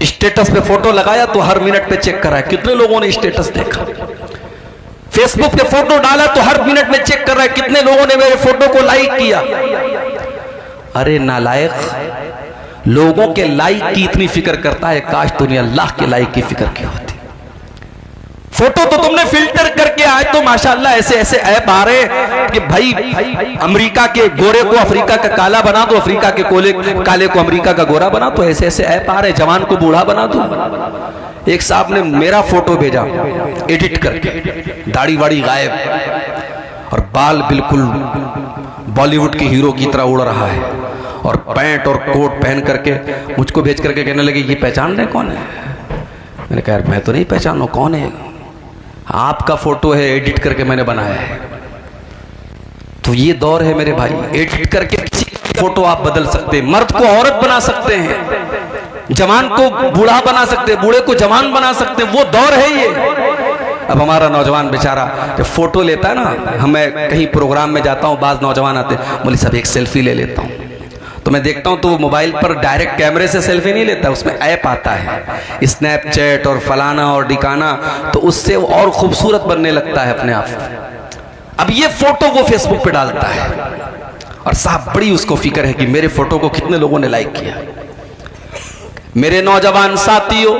Status पे photo लगाया तो हर मिनट पे चेक करा है कितने लोगों ने स्टेटस देखा। फेसबुक पे फोटो डाला तो हर मिनट में चेक कर रहा है कितने लोगों ने मेरे फोटो को लाइक किया। अरे नालायक, लोगों के लाइक की इतनी फिक्र करता है, काश दुनिया अल्लाह के लाइक की फिक्र की होती। फोटो तो तुमने फिल्टर करके, आज तो माशाल्लाह ऐसे ऐसे ऐप आ रहे कि भाई अमेरिका के गोरे को अफ्रीका का काला बना दो, अफ्रीका के काले को अमेरिका का गोरा बना दो। ऐसे ऐसे ऐप आ रहे, जवान को बूढ़ा बना दो। एक साहब ने मेरा फोटो भेजा एडिट करके, दाढ़ी वाड़ी गायब और बाल बिल्कुल बॉलीवुड के हीरो की तरह उड़ रहा है, और पैंट और कोट पहन करके मुझको भेज करके कहने लगे ये पहचान रहे कौन है। मैंने कहा मैं तो नहीं पहचानू, कौन है? आपका फोटो है, एडिट करके मैंने बनाया है। तो ये दौर है मेरे भाई, एडिट करके किसी फोटो आप बदल सकते हैं, मर्द को औरत बना सकते हैं, जवान को बूढ़ा बना सकते हैं, बूढ़े को जवान बना सकते हैं। वो दौर है ये। अब हमारा नौजवान बेचारा जब फोटो लेता है ना, मैं कहीं प्रोग्राम में जाता हूँ, बाज नौजवान आते हैं, बोले सब एक सेल्फी ले लेता हूँ। तो मैं देखता हूँ तो वो मोबाइल पर डायरेक्ट कैमरे से सेल्फी नहीं लेता, उसमें ऐप आता है स्नैपचैट और फलाना और डिकाना, तो उससे वो और खूबसूरत बनने लगता है अपने आप। अब ये फोटो वो फेसबुक पे डालता है और साहब बड़ी उसको फिक्र है कि मेरे फोटो को कितने लोगों ने लाइक किया। मेरे नौजवान साथियों,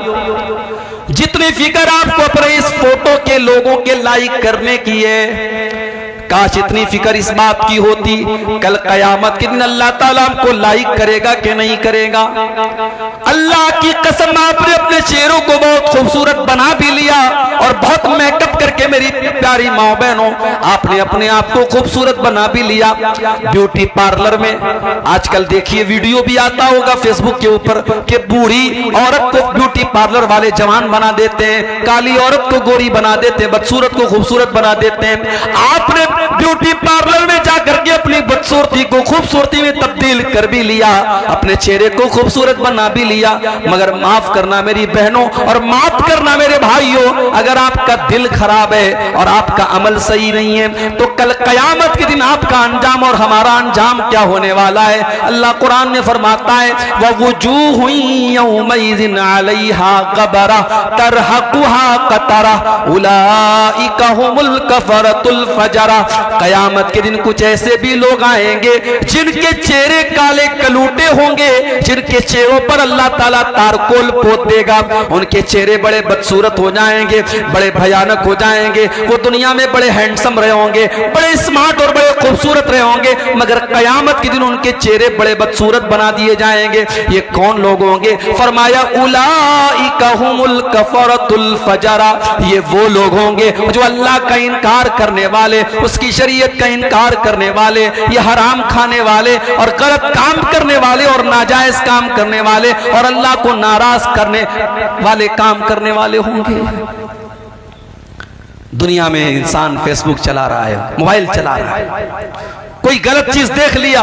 जितनी फिक्र आपको अपने इस फोटो के लोगों के लाइक करने की है, काश इतनी फिक्र इस बात की होती कल कयामत के दिन अल्लाह ताला हमको लाइक करेगा कि नहीं करेगा। अल्लाह की कसम, आपने अपने चेहरों को बहुत खूबसूरत बना भी लिया और बहुत मेकअप करके, मेरी प्यारी माँ बहनों, आपने अपने आप को खूबसूरत बना भी लिया। ब्यूटी पार्लर में आजकल देखिए वीडियो भी आता होगा फेसबुक के ऊपर कि बूढ़ी औरत को ब्यूटी पार्लर वाले जवान बना देते हैं, काली औरत को गोरी बना देते हैं, बदसूरत को खूबसूरत बना देते हैं। आपने ब्यूटी पार्लर में जाकर के अपनी बदसूरती को खूबसूरती में तब्दील कर भी लिया, अपने चेहरे को खूबसूरत बना भी लिया। मगर माफ करना मेरी बहनों और माफ करना मेरे भाइयों, अगर आपका दिल खराब है और आपका अमल सही नहीं है तो कल कयामत के दिन आपका अंजाम और हमारा अंजाम क्या होने वाला है। अल्लाह कुरान में फरमाता है ववुजूहु यौमइज़िन अलैहा गबरा तरहकुहा कतरा उलाइका हुमुल कफरतुल फजरा। कयामत के दिन कुछ ऐसे भी लोग आएंगे जिनके चेहरे काले कलूटे होंगे, जिनके चेहरों पर अल्लाह ताला तारकोल पोत देगा, उनके चेहरे बड़े बदसूरत हो जाएंगे, बड़े भयानक हो जाएंगे। वो दुनिया में बड़े हैंडसम रहे होंगे, बड़े स्मार्ट और बड़े खूबसूरत रहे होंगे, मगर कयामत के दिन उनके चेहरे बड़े बदसूरत बना दिए जाएंगे। ये कौन लोग होंगे? फरमाया उलाइका हुमुल कफरतुल फजरा। ये वो लोग होंगे जो अल्लाह का इनकार करने वाले, उसकी शरीयत का इनकार करने वाले, ये हराम खाने वाले और गलत काम करने वाले और नाजायज काम करने वाले और अल्लाह को नाराज करने वाले काम करने वाले होंगे। दुनिया में इंसान फेसबुक चला रहा है, मोबाइल चला रहा है, कोई गलत चीज देख लिया,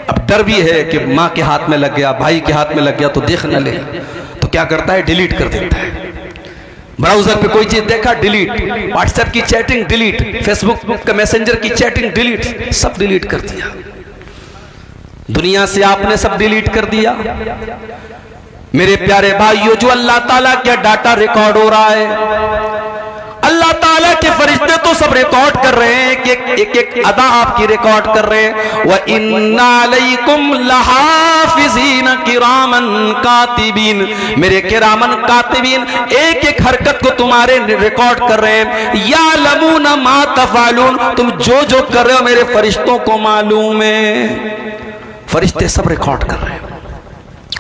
अब डर भी है कि माँ के हाथ में लग गया, भाई के हाथ में लग गया तो देख न ले, तो क्या करता है? डिलीट कर देता है। ब्राउजर पे कोई चीज देखा, डिलीट, व्हाट्सएप की चैटिंग डिलीट, फेसबुक का मैसेंजर की चैटिंग डिलीट, सब डिलीट कर दिया। दुनिया से आपने सब डिलीट कर दिया। मेरे प्यारे भाइयों, जो अल्लाह ताला का डाटा रिकॉर्ड हो रहा है, अल्लाह ताला के फरिश्ते तो सब रिकॉर्ड कर रहे हैं कि एक एक अदा आपकी रिकॉर्ड कर रहे हैं। व इन्ना अलैकुम लहाफिज़ीन किरामन कातिबीन, मेरे किरामन कातिबीन एक एक हरकत को तुम्हारे रिकॉर्ड कर रहे हैं। यालमून मा तफअलून, तुम जो जो कर रहे हो मेरे फरिश्तों को मालूम है। फरिश्ते सब रिकॉर्ड कर रहे हैं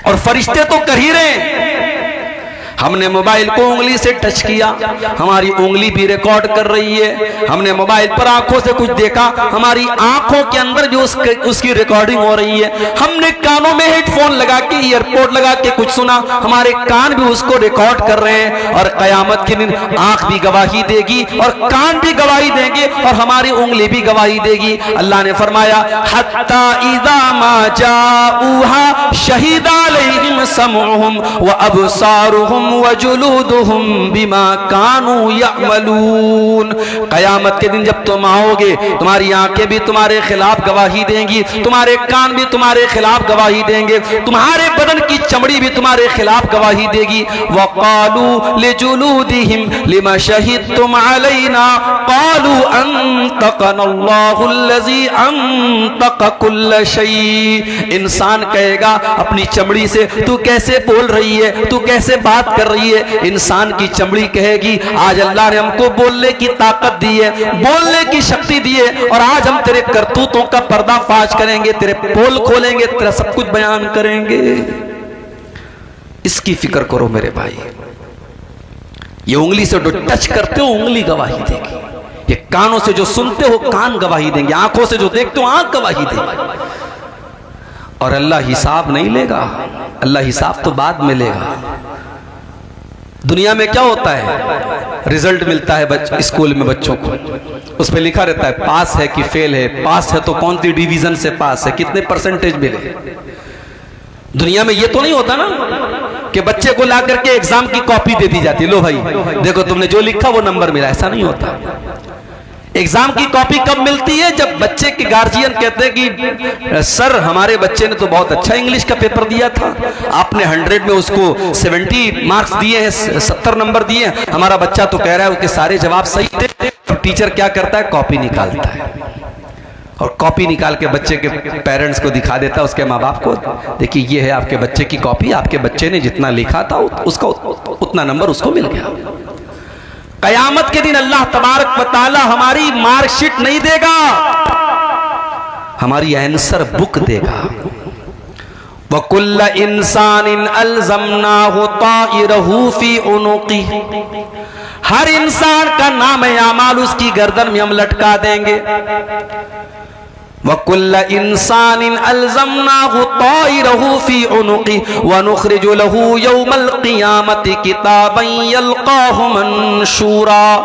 और फरिश्ते तो कर ही रहे हैं। हमने मोबाइल को उंगली से टच किया, हमारी उंगली भी रिकॉर्ड कर रही है। हमने मोबाइल पर आंखों से कुछ देखा, हमारी आंखों के अंदर जो उसकी रिकॉर्डिंग हो रही है। हमने कानों में हेडफोन लगा के, ईयरपोर्ट लगा के कुछ सुना, हमारे कान भी उसको रिकॉर्ड कर रहे हैं। और कयामत के दिन आंख भी गवाही देगी और कान भी गवाही देंगे और हमारी उंगली भी गवाही देगी। अल्लाह ने फरमाया हत्ता इज़ा मा जाऊहा शहीदा अलैहिम समउहुम व अबसारुहुम वजुलूदुहुम बिमा कानू यअमलून। क़यामत के दिन जब तुम आओगे, तुम्हारी आंखें भी तुम्हारे खिलाफ गवाही देंगी, तुम्हारे कान भी तुम्हारे खिलाफ गवाही देंगे, तुम्हारे बदन की चमड़ी भी तुम्हारे खिलाफ गवाही देगी। वक़ालू लिजुलूदिहिम लिमा शहिदतुम अलैना क़ालू अंतक़नल्लाहुल्लज़ी अंतक़ कुल्ल शै। इंसान कहेगा अपनी चमड़ी से, तू कैसे बोल रही है, तू कैसे बात कर रही है। इंसान की चमड़ी कहेगी आज अल्लाह ने हमको बोलने की ताकत दी है, बोलने की शक्ति दी है, और आज हम तेरे करतूतों का पर्दाफाश करेंगे, तेरे पोल खोलेंगे, तेरा सब कुछ बयान करेंगे। इसकी फिक्र करो मेरे भाई। ये उंगली से जो टच करते हो उंगली गवाही देगी, ये कानों से जो सुनते हो कान गवाही देंगे, आंखों से जो देखते हो आंख गवाही देगी। और अल्लाह हिसाब नहीं लेगा, अल्लाह हिसाब तो बाद में लेगा। दुनिया में क्या होता है, रिजल्ट मिलता है स्कूल में बच्चों को, उस पर लिखा रहता है पास है कि फेल है, पास है तो कौन सी डिवीजन से पास है, कितने परसेंटेज मिले। दुनिया में ये तो नहीं होता ना कि बच्चे को ला करके एग्जाम की कॉपी दे दी जाती है, लो भाई देखो तुमने जो लिखा वो नंबर मिला। ऐसा नहीं होता। एग्जाम की कॉपी कब मिलती है, जब बच्चे के गार्जियन कहते हैं कि सर हमारे बच्चे ने तो बहुत अच्छा इंग्लिश का पेपर दिया था, आपने 100 में उसको 70 मार्क्स दिए हैं, 70 नंबर दिए हैं, हमारा बच्चा तो कह रहा है उसके सारे जवाब सही थे। तो टीचर क्या करता है, कॉपी निकालता है, और कॉपी निकाल के बच्चे के पेरेंट्स को दिखा देता है, उसके माँ बाप को, देखिए ये है आपके बच्चे की कॉपी, आपके बच्चे ने जितना लिखा था उसका उतना नंबर उसको मिल गया। कयामत के दिन अल्लाह तबारक व तआला हमारी मार्कशीट नहीं देगा, हमारी आंसर बुक देगा। वकुल्ल इंसानिन अल्ज़मनाहु ताइरहु फी उनुक़ी। हर इंसान का नाम आमाल उसकी गर्दन में हम लटका देंगे। वकुल्ल इंसानिन अल्ज़मनाहु ताइरहु फी उनुक़ी वनुख़रिजु लहू यौमल क़ियामति किताबन यल्क़ाहु मंशूरा।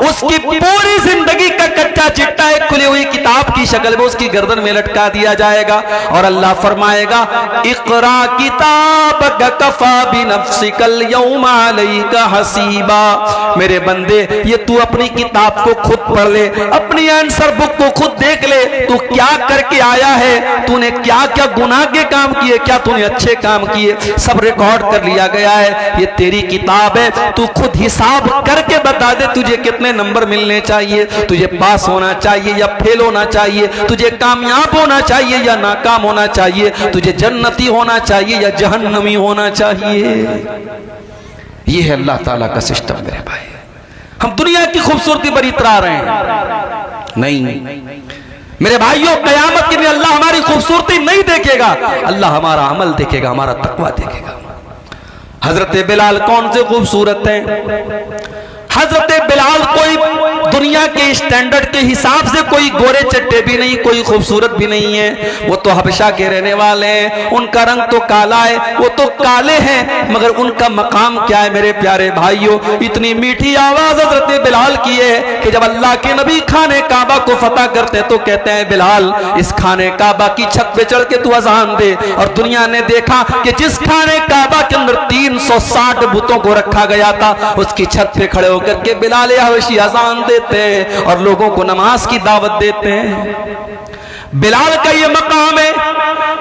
उसकी पूरी जिंदगी का कच्चा चिट्ठा एक खुली हुई किताब की शक्ल में उसकी गर्दन में लटका दिया जाएगा, और अल्लाह फरमाएगा इक़रा किताबक कफ़ा बिनफ़्सिकल यौमा अलैका हसीबा। मेरे बंदे ये तू अपनी किताब को खुद पढ़ ले, अपनी आंसर बुक को खुद देख ले, तू क्या करके आया है, तूने क्या क्या गुनाह के काम किए, क्या तूने अच्छे काम किए, सब रिकॉर्ड कर लिया गया है। ये तेरी किताब है, तू खुद हिसाब करके बता दे तुझे कितने नंबर मिलने चाहिए, तुझे पास होना चाहिए या फेल होना चाहिए, तुझे कामयाब होना चाहिए या नाकाम होना चाहिए, तुझे जन्नती होना चाहिए या जहन्नमी होना चाहिए। ये है अल्लाह ताला का सिस्टम मेरे भाई। हम दुनिया की खूबसूरती पर इतरा रहे हैं, नहीं मेरे भाइयों, कयामत के दिन अल्लाह हमारी खूबसूरती नहीं देखेगा, अल्लाह हमारा अमल देखेगा, हमारा तकवा देखेगा। हजरत बिलाल कौन से खूबसूरत हैं? हजरत बिलाल कोई दुनिया के स्टैंडर्ड के हिसाब से कोई गोरे चट्टे भी नहीं, कोई खूबसूरत भी नहीं है। वो तो हबशा के रहने वाले हैं, उनका रंग तो काला है, वो तो काले हैं, मगर उनका मकाम क्या है मेरे प्यारे भाइयों। इतनी मीठी आवाज हजरत बिलाल की है कि जब अल्लाह के नबी खाने काबा को फतह करते तो कहते हैं बिलाल इस खाने काबा की छत पे चढ़ के तू अजान दे। और दुनिया ने देखा कि जिस खाने काबा के अंदर 360 बुतों को रखा गया था, उसकी छत पे खड़े होकर के बिलाल हबशी अजान देते हैं और लोगों को नमाज की दावत देते हैं। बिलाल का ये मकाम है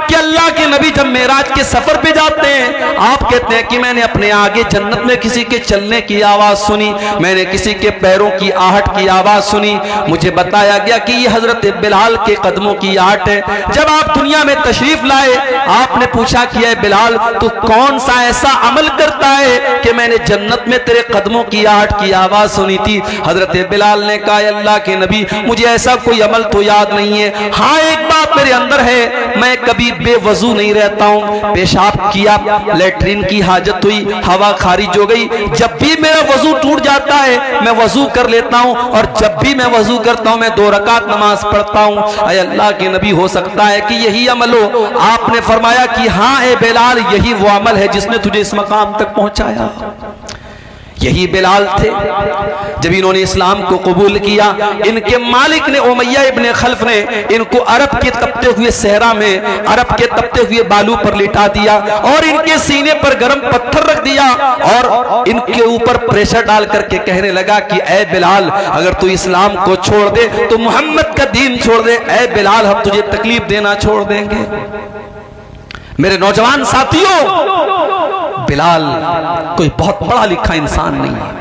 कि अल्लाह के नबी जब मेराज के सफर पे जाते हैं, आप कहते हैं कि मैंने अपने आगे जन्नत में किसी के चलने की आवाज सुनी, मैंने किसी के पैरों की आहट की आवाज सुनी, मुझे बताया गया कि ये हजरत बिलाल के कदमों की आहट है। जब आप दुनिया में तशरीफ लाए, आपने पूछा कि ऐ बिलाल तू कौन सा ऐसा अमल करता है कि मैंने जन्नत में तेरे कदमों की आहट की आवाज सुनी थी। हजरत बिलाल ने कहा अल्लाह के नबी मुझे ऐसा कोई अमल तो याद नहीं है, हाँ एक बात मेरे अंदर है, मैं कभी बेवजू नहीं रहता हूँ। पेशाब किया, लेटरिन की हाजत हुई, हवा खारिज हो गई, जब भी मेरा वजू टूट जाता है मैं वजू कर लेता हूँ, और जब भी मैं वजू करता हूँ मैं 2 रकात नमाज पढ़ता हूँ। अय अल्लाह के नबी हो सकता है कि यही अमल हो? आपने फरमाया कि हाँ ए बिलाल यही वो अमल है जिसने तुझे इस मकाम तक पहुंचाया। यही बिलाल थे। जब इन्होंने इस्लाम को कबूल किया, इनके मालिक ने उमैया इब्ने खल्फ ने इनको अरब के तपते हुए सहरा में, अरब के तपते हुए बालू पर लिटा दिया और इनके सीने पर गर्म पत्थर रख दिया और इनके ऊपर प्रेशर डाल करके कहने लगा कि ऐ बिलाल, अगर तू इस्लाम को छोड़ दे तो मोहम्मद का दीन छोड़ दे। ऐ बिलाल, हम तुझे तकलीफ देना छोड़ देंगे। मेरे नौजवान साथियों, बिलाल कोई बहुत पढ़ा लिखा इंसान नहीं है,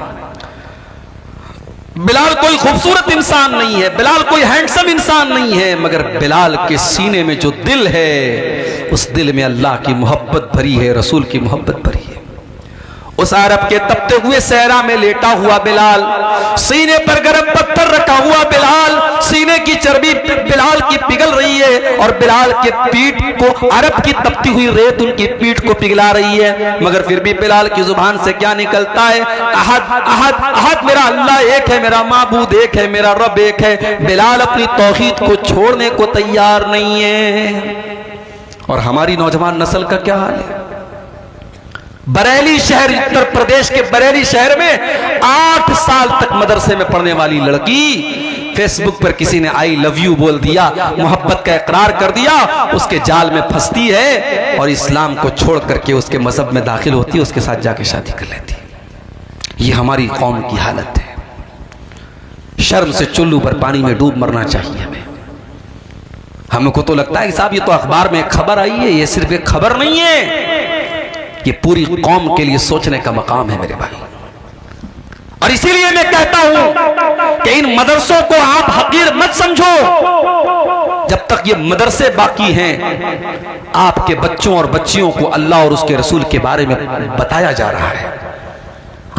बिलाल कोई खूबसूरत इंसान नहीं है, बिलाल कोई हैंडसम इंसान नहीं है, मगर बिलाल के सीने में जो दिल है, उस दिल में अल्लाह की मोहब्बत भरी है, रसूल की मोहब्बत भरी है। उस अरब के तपते हुए सहरा में लेटा हुआ बिलाल, सीने पर गर्म पत्थर रखा हुआ बिलाल, सीने की चर्बी बिलाल की पिघल रही है और बिलाल के पीठ को अरब की तपती हुई रेत उनकी पीठ को पिघला रही है, मगर फिर भी बिलाल की जुबान से क्या निकलता है? अहद अहद अहद, मेरा अल्लाह एक है, मेरा माबूद एक है, मेरा रब एक है। बिलाल अपनी तौहीद को छोड़ने को तैयार नहीं है। और हमारी नौजवान नस्ल का क्या हाल है? बरेली शहर, उत्तर प्रदेश के बरेली शहर में 8 साल तक मदरसे में पढ़ने वाली लड़की फेसबुक पर किसी ने आई लव यू बोल दिया, मोहब्बत का इकरार कर दिया, उसके जाल में फंसती है और इस्लाम को छोड़ करके उसके मजहब में दाखिल होती है, उसके साथ जाके शादी कर लेती है। ये हमारी कौम की हालत है। शर्म से चुल्लू पर पानी में डूब मरना चाहिए हमें। हमको तो लगता है कि साहब ये तो अखबार में खबर आई है, ये सिर्फ एक खबर नहीं है, ये पूरी कौम के लिए सोचने का मकाम है मेरे भाई। और इसीलिए मैं कहता हूं कि इन मदरसों को आप हकीर मत समझो। जब तक ये मदरसे बाकी हैं, आपके बच्चों और बच्चियों को अल्लाह और उसके रसूल के बारे में बताया जा रहा है।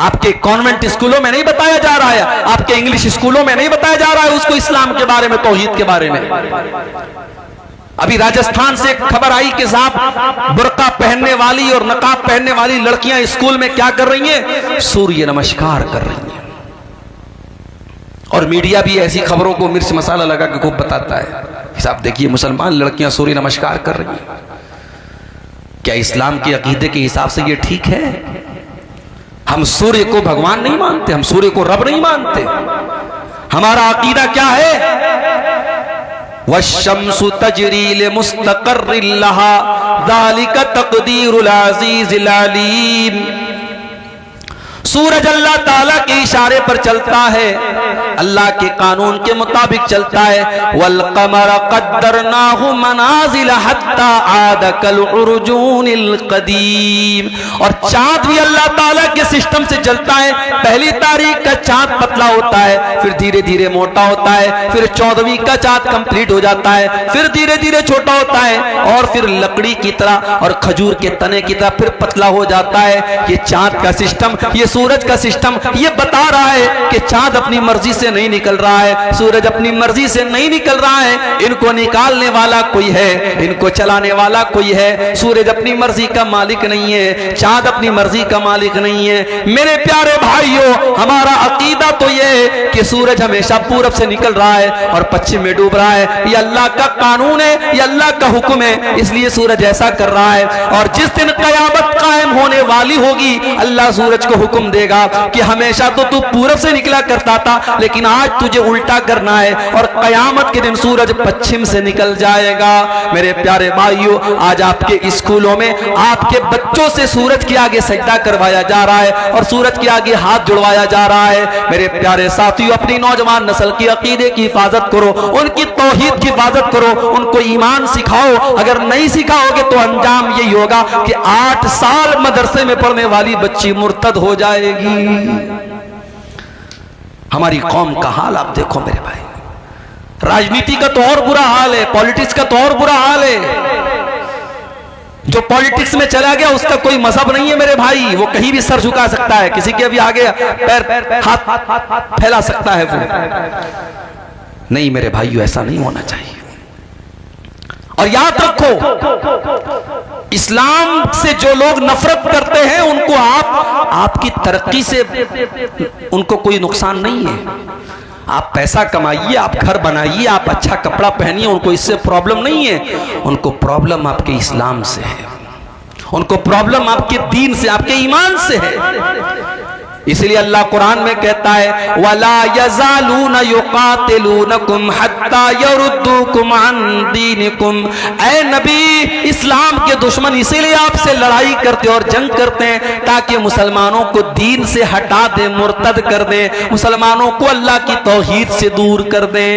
आपके कॉन्वेंट स्कूलों में नहीं बताया जा रहा है, आपके इंग्लिश स्कूलों में नहीं बताया जा रहा है उसको इस्लाम के बारे में, तौहीद के बारे में। अभी राजस्थान से खबर आई कि साहब बुर्का पहनने वाली और नकाब पहनने वाली लड़कियां स्कूल में क्या कर रही हैं? सूर्य नमस्कार कर रही हैं। और मीडिया भी ऐसी खबरों को मिर्च मसाला लगा के खूब बताता है। साहब देखिए, मुसलमान लड़कियां सूर्य नमस्कार कर रही हैं। क्या इस्लाम के अकीदे के हिसाब से ये ठीक है? हम सूर्य को भगवान नहीं मानते, हम सूर्य को रब नहीं मानते। हमारा अकीदा क्या है? वश्शम्सु तजरी लिमुस्तक़र्रिन लहा ज़ालिका तक़दीरुल अज़ीज़िल अलीम। सूरज अल्लाह ताला के इशारे पर चलता है, अल्लाह के कानून के मुताबिक चलता है। वल क़मर क़द्दरनाहु मनाज़िल हत्ता आद कल उर्जूनिल क़दीम। और चांद भी अल्लाह ताला के सिस्टम से चलता है। पहली तारीख का चांद पतला होता है, फिर धीरे धीरे मोटा होता है, फिर 14वीं का चांद कंप्लीट हो जाता है, फिर धीरे धीरे छोटा होता है और फिर लकड़ी की तरह और खजूर के तने की तरह फिर पतला हो जाता है। ये चांद का सिस्टम, ये सूरज का सिस्टम ये बता रहा है कि चांद अपनी मर्जी से नहीं निकल रहा है, सूरज अपनी मर्जी से नहीं निकल रहा है। इनको निकालने वाला कोई है, इनको चलाने वाला कोई है। सूरज अपनी मर्जी का मालिक नहीं है, चांद अपनी मर्जी का मालिक नहीं है। मेरे प्यारे भाइयों, हमारा अकीदा तो ये है कि सूरज हमेशा पूरब से निकल रहा है और पश्चिम में डूब रहा है। ये अल्लाह का कानून है, ये अल्लाह का हुक्म है, इसलिए सूरज ऐसा कर रहा है। और जिस दिन कयामत कायम होने वाली होगी, अल्लाह सूरज को हुक्म देगा कि हमेशा तो तू पूरब से निकला करता था, लेकिन आज तुझे उल्टा करना है और कयामत के दिन सूरज पश्चिम से निकल जाएगा। मेरे प्यारे भाइयों, आज आपके स्कूलों में आपके बच्चों से सूरज के आगे सजदा करवाया जा रहा है और सूरज के आगे हाथ जुड़वाया जा रहा है। मेरे प्यारे साथियों, अपनी नौजवान नस्ल की अकीदे की हिफाजत करो, उनकी तौहीद की हिफाजत करो, उनको ईमान सिखाओ। अगर नहीं सिखाओगे तो अंजाम यही होगा कि 8 साल मदरसे में पढ़ने वाली बच्ची मुर्तद हो जाएगी। हमारी कौम का हाल आप देखो मेरे भाई। राजनीति का तो और बुरा हाल है, पॉलिटिक्स का तो और बुरा हाल है। जो पॉलिटिक्स में चला गया उसका कोई मजहब नहीं है मेरे भाई, वो कहीं भी सर झुका सकता है, किसी के भी आगे पैर हाथ फैला सकता है वो। नहीं मेरे भाइयों, ऐसा नहीं होना चाहिए। और याद रखो, इस्लाम से जो लोग नफरत करते हैं उनको आपकी तरक्की से उनको कोई नुकसान नहीं है। आप पैसा कमाइए, आप घर बनाइए, आप अच्छा कपड़ा पहनिए, उनको इससे प्रॉब्लम नहीं है। उनको प्रॉब्लम आपके इस्लाम से है, उनको प्रॉब्लम आपके दीन से, आपके ईमान से है। इसलिए अल्लाह कुरान में कहता है वला यज़ालून युकातिलूनकुम हत्ता यरुद्दूकुम अन दीनिकुम। ऐ नबी, इस्लाम के दुश्मन इसीलिए आपसे लड़ाई करते और जंग करते हैं ताकि मुसलमानों को दीन से हटा दे, मुर्तद कर दे, मुसलमानों को अल्लाह की तौहीद से दूर कर दे।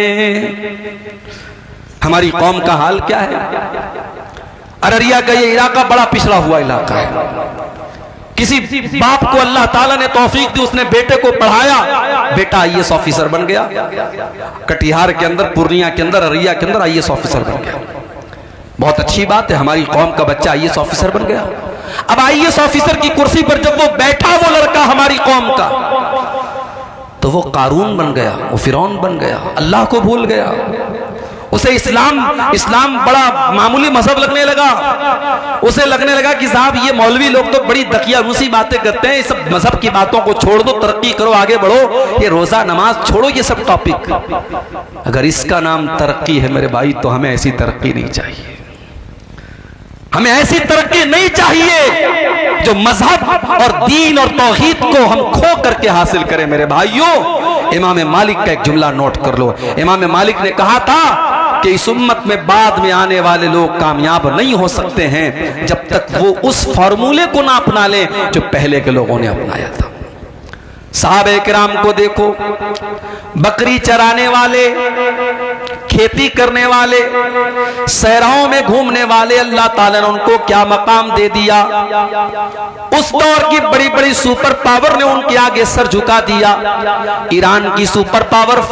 हमारी कौम का हाल क्या है? अररिया का ये इलाका बड़ा पिछड़ा हुआ इलाका है। किसी बाप को अल्लाह ताला ने तौफीक दी, उसने बेटे को पढ़ाया, बेटा आईएएस ऑफिसर बन गया। कटिहार के अंदर, पूर्णिया के अंदर, अररिया के अंदर आईएएस ऑफिसर बन गया। बहुत अच्छी बात है, हमारी कौम का बच्चा आईएएस ऑफिसर बन गया। अब आईएएस ऑफिसर की कुर्सी पर जब वो बैठा, वो लड़का हमारी कौम का, तो वो कारून बन गया, वो फिरौन बन गया, अल्लाह को भूल गया। उसे इस्लाम बड़ा मामूली मजहब लगने लगा। उसे लगने लगा कि साहब ये मौलवी लोग तो बड़ी दकियानूसी बातें करते हैं, इस सब मजहब की बातों को छोड़ दो, तरक्की करो, आगे बढ़ो, ये रोजा नमाज छोड़ो, ये सब टॉपिक। अगर इसका नाम तरक्की है मेरे भाई, तो हमें ऐसी तरक्की नहीं चाहिए। हमें ऐसी तरक्की नहीं चाहिए जो मजहब और दीन और तौहीद को हम खो करके हासिल करें मेरे भाइयों। इमाम मालिक का एक जुमला नोट कर लो। इमाम मालिक ने कहा था कि इस उम्मत में बाद में आने वाले लोग कामयाब नहीं हो सकते हैं जब तक वो उस फॉर्मूले को ना अपना लें जो पहले के लोगों ने अपनाया था। सहाबे किराम को देखो, बकरी चराने वाले, खेती करने वाले, सहराओं में घूमने वाले, अल्लाह ताला ने उनको क्या मकाम दे दिया। उस दौर की बड़ी बड़ी सुपर पावर ने उनके आगे सर झुका दिया। ईरान की सुपर पावर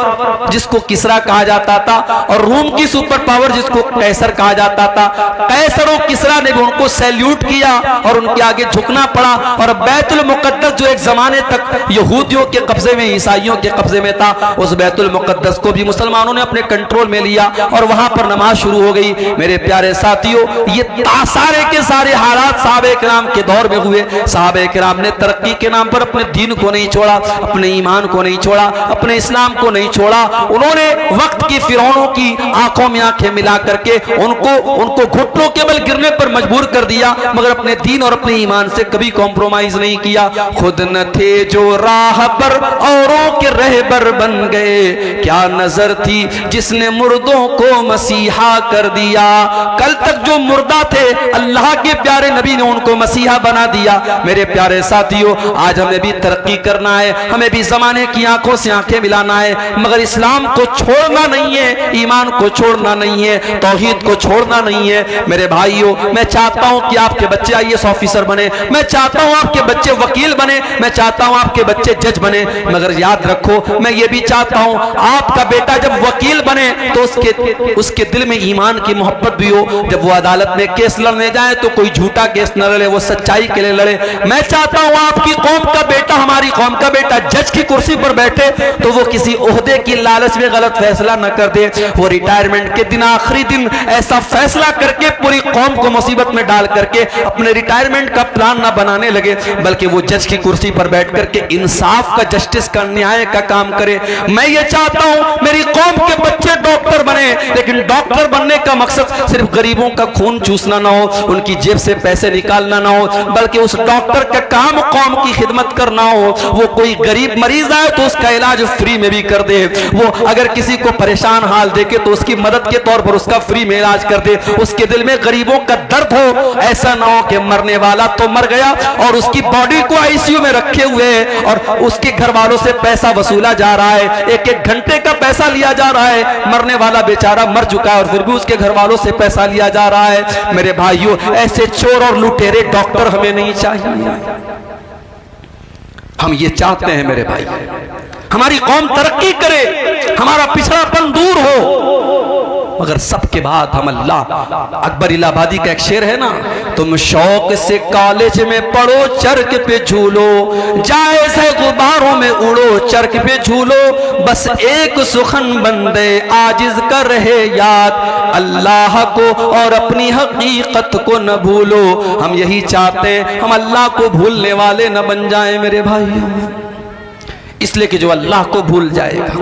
जिसको किसरा कहा जाता था, और रोम की सुपर पावर जिसको कैसर कहा जाता था, कैसर और किसरा ने भी उनको सैल्यूट किया और उनके आगे झुकना पड़ा। और बैतुल मुकद्दस जो एक जमाने तक यहूदियों के कब्जे में, ईसाइयों के कब्जे में था, उस बैतुल मुकद्दस को भी मुसलमानों ने अपने कंट्रोल में लिया और वहां पर नमाज शुरू हो गई। मेरे प्यारे साथियों, ये सारे के सारे हालात सहाबे किराम के दौर में हुए। सहाबे किराम ने तरक्की के नाम पर अपने दीन को नहीं छोड़ा, अपने ईमान को नहीं छोड़ा, अपने इस्लाम को नहीं छोड़ा। उन्होंने वक्त की फिरौनों की आंखों में आंखें मिला करके उनको घुटनों के बल गिरने पर मजबूर कर दिया, मगर अपने दीन और अपने ईमान से कभी कॉम्प्रोमाइज नहीं किया। खुद न थे जो राह पर औरों के रहबर बन गए, क्या नजर थी जिसने मुर्दों को मसीहा कर दिया। कल तक जो मुर्दा थे, अल्लाह के प्यारे नबी ने उनको मसीहा बना दिया। मेरे प्यारे साथियों, आज हमें भी तरक्की करना है, हमें भी जमाने की आंखों से आंखें मिलाना है, मगर इस्लाम को छोड़ना नहीं है, ईमान को छोड़ना नहीं है, तौहीद को छोड़ना नहीं है। मेरे भाइयों, मैं चाहता हूं कि आपके बच्चे आईएएस ऑफिसर बने, मैं चाहता हूं आपके बच्चे वकील बने, मैं चाहता हूं आपके बच्चे जज बने, मगर याद रखो, मैं ये भी चाहता हूं आपका बेटा जब वकील बने तो उसके दिल में ईमान की मोहब्बत भी हो। जब वो अदालत में केस लड़ने जाए तो कोई झूठा केस न लड़े, वो सच्चाई के लिए लड़े। मैं चाहता हूं आपकी कौम का बेटा, हमारी कौम का बेटा जज की कुर्सी पर बैठे तो वो किसी ओहदे की लालच में गलत फैसला न कर दे, वो रिटायरमेंट के दिन, आखिरी दिन ऐसा फैसला करके पूरी कौम को मुसीबत में डाल करके अपने रिटायरमेंट का प्लान न बनाने लगे, बल्कि वो जज की कुर्सी पर बैठ करके इंसाफ का, जस्टिस का, न्याय का काम करे। मैं ये चाहता हूं मेरी कौम के बच्चे डॉक्टर बने, लेकिन डॉक्टर बनने का मकसद सिर्फ गरीबों का खून चूसना ना हो, उनकी जेब से पैसे निकालना ना हो, बल्कि उस डॉक्टर का काम कौम की खिदमत करना हो। वो कोई गरीब मरीज आए तो उसका इलाज फ्री में भी कर दे, वो अगर किसी को परेशान हाल देखे तो उसकी मदद के तौर पर उसका फ्री में इलाज कर दे, उसके दिल में गरीबों का दर्द हो। ऐसा ना हो कि मरने वाला तो मर गया और उसकी बॉडी को आईसीयू में रखे हुए है और उसके घर वालों से पैसा वसूला जा रहा है, एक एक घंटे का पैसा लिया जा रहा है, मरने वाला बेचारा मर चुका है और फिर भी उसके घर वालों से पैसा लिया जा रहा है। मेरे भाइयों, ऐसे चोर और लुटेरे डॉक्टर हमें नहीं चाहिए। हम ये चाहते हैं मेरे भाई, हमारी कौम तरक्की करे, हमारा पिछड़ापन दूर हो, मगर सबके बाद हम अल्लाह। अकबर इलाहाबादी का एक शेर है ना, तुम शौक से कॉलेज में पढ़ो, चरक पे झूलो, जायज़ है गुब्बारों में उड़ो, चरक पे झूलो, बस एक सुखन बंदे आजिज कर रहे याद, अल्लाह को और अपनी हकीकत को न भूलो। हम यही चाहते हैं, हम अल्लाह को भूलने वाले न बन जाएं मेरे भाई। इसलिए कि जो अल्लाह को भूल जाएगा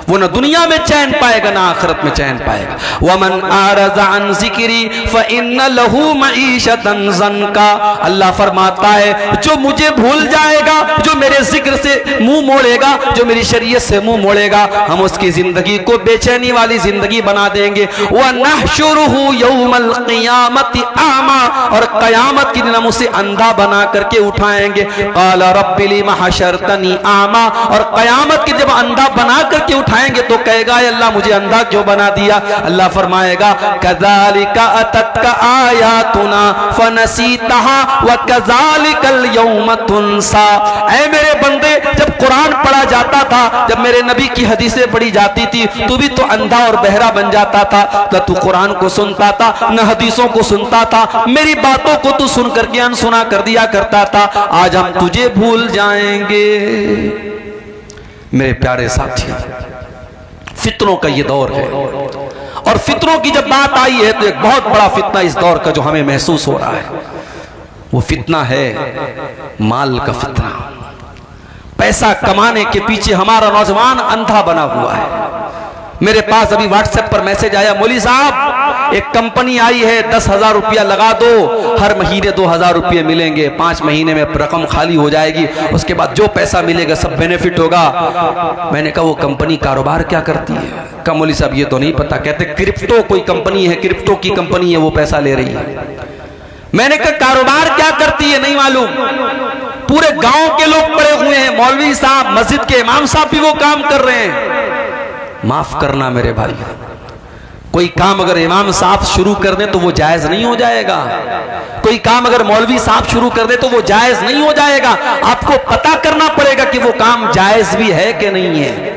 वो ना दुनिया में चैन पाएगा ना आखिरत में चैन पाएगा। वमन आरज़ अन ज़िक्री फ़इन्न लहू मईशतन ज़न्का, अल्लाह फरमाता है जो मुझे भूल जाएगा, जो मेरे जिक्र से मुंह मोड़ेगा, जो मेरी शरीयत से मुंह मोड़ेगा, हम उसकी जिंदगी को बेचैनी वाली जिंदगी बना देंगे। व नहशुरुहु यौमल क़ियामति आमा, और क़यामत के दिन हम उसे अंधा बना करके उठाएंगे। क़ाल रब्बि लिमा हशरतनी आमा, और क़यामत के जब अंधा बना करके उठाएंगे तो कहेगा अल्लाह मुझे अंधा क्यों बना दिया। अल्लाह फरमाएगा कज़ालिका अततका आयातुना फनसीतहा व कज़ालिकल यौम तुनसा। ऐ मेरे बंदे, जब कुरान पढ़ा जाता था, जब मेरे नबी की हदीसें पढ़ी जाती थी, तू भी तो अंधा और बहरा बन जाता था। तो तू कुरान को सुनता था न हदीसों को सुनता था, मेरी बातों को तू सुन करके अनसुना कर दिया करता था। आज हम तुझे भूल जाएंगे। मेरे प्यारे साथियों, फितनों का ये दौर है, और फितनों की जब बात आई है तो एक बहुत बड़ा फितना इस दौर का जो हमें महसूस हो रहा है, वो फितना है माल का फितना। पैसा कमाने के पीछे हमारा नौजवान अंधा बना हुआ है। मेरे पास अभी व्हाट्सएप पर मैसेज आया, मौली साहब एक कंपनी आई है, 10,000 रुपया लगा दो, हर महीने 2,000 रुपये मिलेंगे, 5 महीने में रकम खाली हो जाएगी, उसके बाद जो पैसा मिलेगा सब बेनिफिट होगा। मैंने कहा वो कंपनी कारोबार क्या करती है? कहा मौली साहब ये तो नहीं पता। कहते क्रिप्टो कोई कंपनी है, क्रिप्टो की कंपनी है, वो पैसा ले रही है। मैंने कहा कारोबार क्या करती है नहीं मालूम, पूरे गांव के लोग पड़े हुए हैं, मौलवी साहब मस्जिद के इमाम साहब भी वो काम कर रहे हैं। माफ करना मेरे भाई, कोई काम अगर इमाम साहब शुरू कर दे तो वो जायज नहीं हो जाएगा। कोई काम अगर मौलवी साहब शुरू कर दे तो वो जायज नहीं हो जाएगा। आपको पता करना पड़ेगा कि वो काम जायज भी है कि नहीं है।